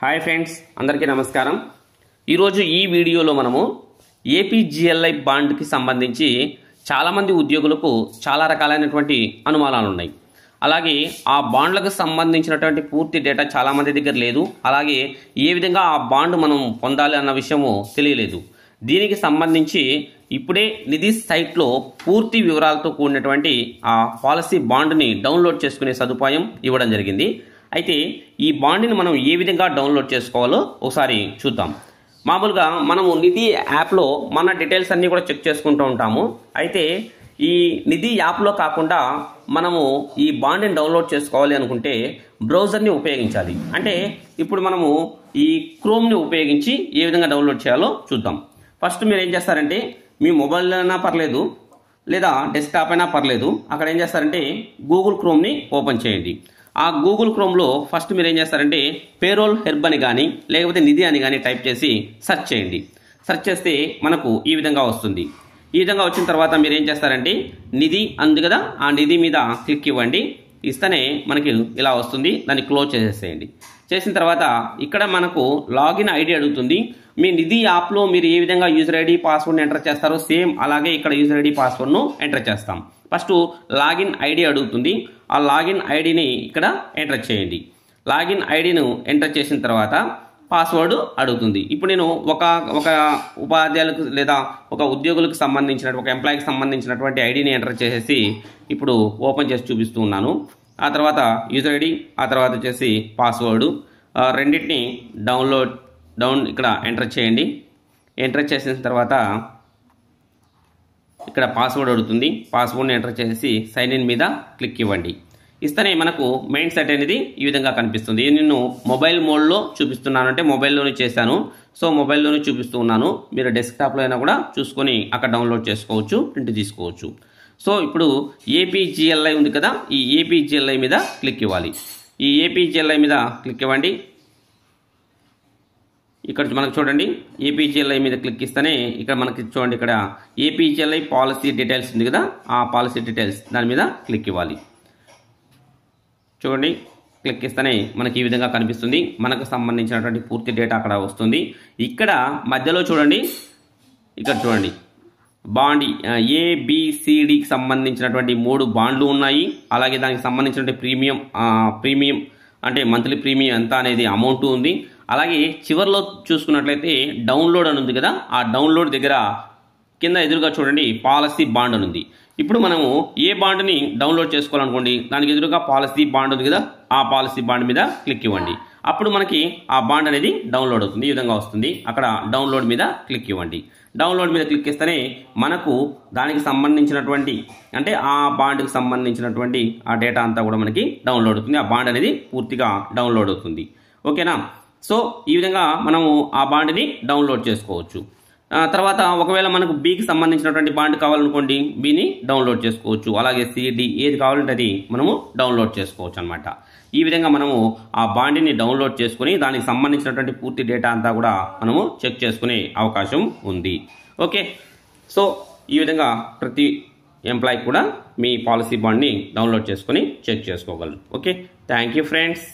Hi friends, అందరికీ నమస్కారం. ఈరోజు ఈ వీడియోలో మనము ఏపీజీఎల్ఐ బాండ్కి సంబంధించి చాలామంది ఉద్యోగులకు చాలా రకాలైనటువంటి అనుమానాలు ఉన్నాయి. అలాగే ఆ బాండ్లకు సంబంధించినటువంటి పూర్తి డేటా చాలామంది దగ్గర లేదు. అలాగే ఏ విధంగా ఆ బాండ్ మనం పొందాలి అన్న విషయము తెలియలేదు. దీనికి సంబంధించి ఇప్పుడే నిధి సైట్లో పూర్తి వివరాలతో కూడినటువంటి ఆ పాలసీ బాండ్ని డౌన్లోడ్ చేసుకునే సదుపాయం ఇవ్వడం జరిగింది. అయితే ఈ బాండ్ని మనం ఏ విధంగా డౌన్లోడ్ చేసుకోవాలో ఒకసారి చూద్దాం. మామూలుగా మనము నిధి యాప్లో మన డీటెయిల్స్ అన్నీ కూడా చెక్ చేసుకుంటూ ఉంటాము. అయితే ఈ నిధి యాప్లో కాకుండా మనము ఈ బాండ్ని డౌన్లోడ్ చేసుకోవాలి అనుకుంటే బ్రౌజర్ని ఉపయోగించాలి. అంటే ఇప్పుడు మనము ఈ క్రోమ్ని ఉపయోగించి ఏ విధంగా డౌన్లోడ్ చేయాలో చూద్దాం. ఫస్ట్ మీరు ఏం చేస్తారంటే మీ మొబైల్ అయినా పర్లేదు, లేదా డెస్క్టాప్ అయినా పర్లేదు, అక్కడ ఏం చేస్తారంటే గూగుల్ క్రోమ్ని ఓపెన్ చేయండి. ఆ గూగుల్ క్రోమ్లో ఫస్ట్ మీరు ఏం చేస్తారంటే పేరోల్ హెర్బ్ అని కానీ లేకపోతే నిధి అని కానీ టైప్ చేసి సెర్చ్ చేయండి. సెర్చ్ చేస్తే మనకు ఈ విధంగా వస్తుంది. ఈ విధంగా వచ్చిన తర్వాత మీరు ఏం చేస్తారంటే నిధి అంది కదా, ఆ నిధి మీద క్లిక్ ఇవ్వండి. ఇస్తేనే మనకి ఇలా వస్తుంది. దాన్ని క్లోజ్ చేసేసేయండి. చేసిన తర్వాత ఇక్కడ మనకు లాగిన్ ఐడి అడుగుతుంది. మీ నిధి యాప్లో మీరు ఏ విధంగా యూజర్ ఐడి పాస్వర్డ్ని ఎంటర్ చేస్తారో సేమ్ అలాగే ఇక్కడ యూజర్ ఐడి పాస్వర్డ్ను ఎంటర్ చేస్తాం. ఫస్ట్ లాగిన్ ఐడి అడుగుతుంది. ఆ లాగిన్ ఐడిని ఇక్కడ ఎంటర్ చేయండి. లాగిన్ ఐడిను ఎంటర్ చేసిన తర్వాత పాస్వర్డ్ అడుగుతుంది. ఇప్పుడు నేను ఒక ఉపాధ్యాయులకు లేదా ఒక ఉద్యోగులకు సంబంధించిన ఒక ఎంప్లాయీకి సంబంధించినటువంటి ఐడిని ఎంటర్ చేసేసి ఇప్పుడు ఓపెన్ చేసి చూపిస్తూ ఉన్నాను. ఆ తర్వాత యూజర్ ఐడి, ఆ తర్వాత వచ్చేసి పాస్వర్డ్ రెండింటిని ఇక్కడ ఎంటర్ చేయండి. ఎంటర్ చేసిన తర్వాత ఇక్కడ పాస్వర్డ్ అడుగుతుంది. పాస్వర్డ్ని ఎంటర్ చేసి సైన్ ఇన్ మీద క్లిక్ ఇవ్వండి. ఇస్తేనే మనకు మెయిన్ సైట్ అనేది ఈ విధంగా కనిపిస్తుంది. నేను మొబైల్ మోడ్లో చూపిస్తున్నాను, అంటే మొబైల్లోనే చేశాను. సో మొబైల్లోనే చూపిస్తూ ఉన్నాను. మీరు డెస్క్టాప్లో అయినా కూడా చూసుకొని అక్కడ డౌన్లోడ్ చేసుకోవచ్చు, ప్రింట్ తీసుకోవచ్చు. సో ఇప్పుడు ఏపీజీఎల్ఐ ఉంది కదా, ఈ ఏపీజీఎల్ఐ మీద క్లిక్ ఇవ్వాలి. ఈ ఏపీజీఎల్ఐ మీద క్లిక్ ఇవ్వండి. ఇక్కడ మనకు చూడండి ఏపీజీఎల్ఐ మీద క్లిక్ ఇస్తేనే ఇక్కడ మనకి చూడండి ఇక్కడ ఏపీజీఎల్ఐ పాలసీ డీటెయిల్స్ ఉంది కదా, ఆ పాలసీ డీటెయిల్స్ దాని మీద క్లిక్ ఇవ్వాలి. చూడండి క్లిక్ ఇస్తేనే మనకి ఈ విధంగా కనిపిస్తుంది. మనకు సంబంధించినటువంటి పూర్తి డేటా అక్కడ వస్తుంది. ఇక్కడ మధ్యలో చూడండి, ఇక్కడ చూడండి బాండ్ ఏబిసిడికి సంబంధించినటువంటి 3 బాండ్లు ఉన్నాయి. అలాగే దానికి సంబంధించినటువంటి ప్రీమియం అంటే మంత్లీ ప్రీమియం ఎంత అనేది అమౌంట్ ఉంది. అలాగే చివరిలో చూసుకున్నట్లయితే డౌన్లోడ్ అని ఉంది కదా, ఆ డౌన్లోడ్ దగ్గర కింద ఎదురుగా చూడండి పాలసీ బాండ్ అని ఉంది. ఇప్పుడు మనము ఏ బాండ్ని డౌన్లోడ్ చేసుకోవాలనుకోండి, దానికి ఎదురుగా పాలసీ బాండ్ ఉంది కదా, ఆ పాలసీ బాండ్ మీద క్లిక్ ఇవ్వండి. అప్పుడు మనకి ఆ బాండ్ అనేది డౌన్లోడ్ అవుతుంది. ఈ విధంగా వస్తుంది. అక్కడ డౌన్లోడ్ మీద క్లిక్ ఇవ్వండి. డౌన్లోడ్ మీద క్లిక్ ఇస్తేనే మనకు దానికి సంబంధించినటువంటి అంటే ఆ బాండ్కి సంబంధించినటువంటి ఆ డేటా అంతా కూడా మనకి డౌన్లోడ్ అవుతుంది. ఆ బాండ్ అనేది పూర్తిగా డౌన్లోడ్ అవుతుంది. ఓకేనా? సో ఈ విధంగా మనము ఆ బాండ్ని డౌన్లోడ్ చేసుకోవచ్చు. తర్వాత ఒకవేళ మనకు బికి సంబంధించినటువంటి బాండ్ కావాలనుకోండి, బిని డౌన్లోడ్ చేసుకోవచ్చు. అలాగే సిడి ఏది కావాలంటే అది మనము డౌన్లోడ్ చేసుకోవచ్చు అనమాట. ఈ విధంగా మనము ఆ బాండ్ని డౌన్లోడ్ చేసుకుని దానికి సంబంధించినటువంటి పూర్తి డేటా అంతా కూడా మనము చెక్ చేసుకునే అవకాశం ఉంది. ఓకే, సో ఈ విధంగా ప్రతి ఎంప్లాయీ కూడా మీ పాలసీ బాండ్ని డౌన్లోడ్ చేసుకుని చెక్ చేసుకోగలరు. Okay, thank you friends.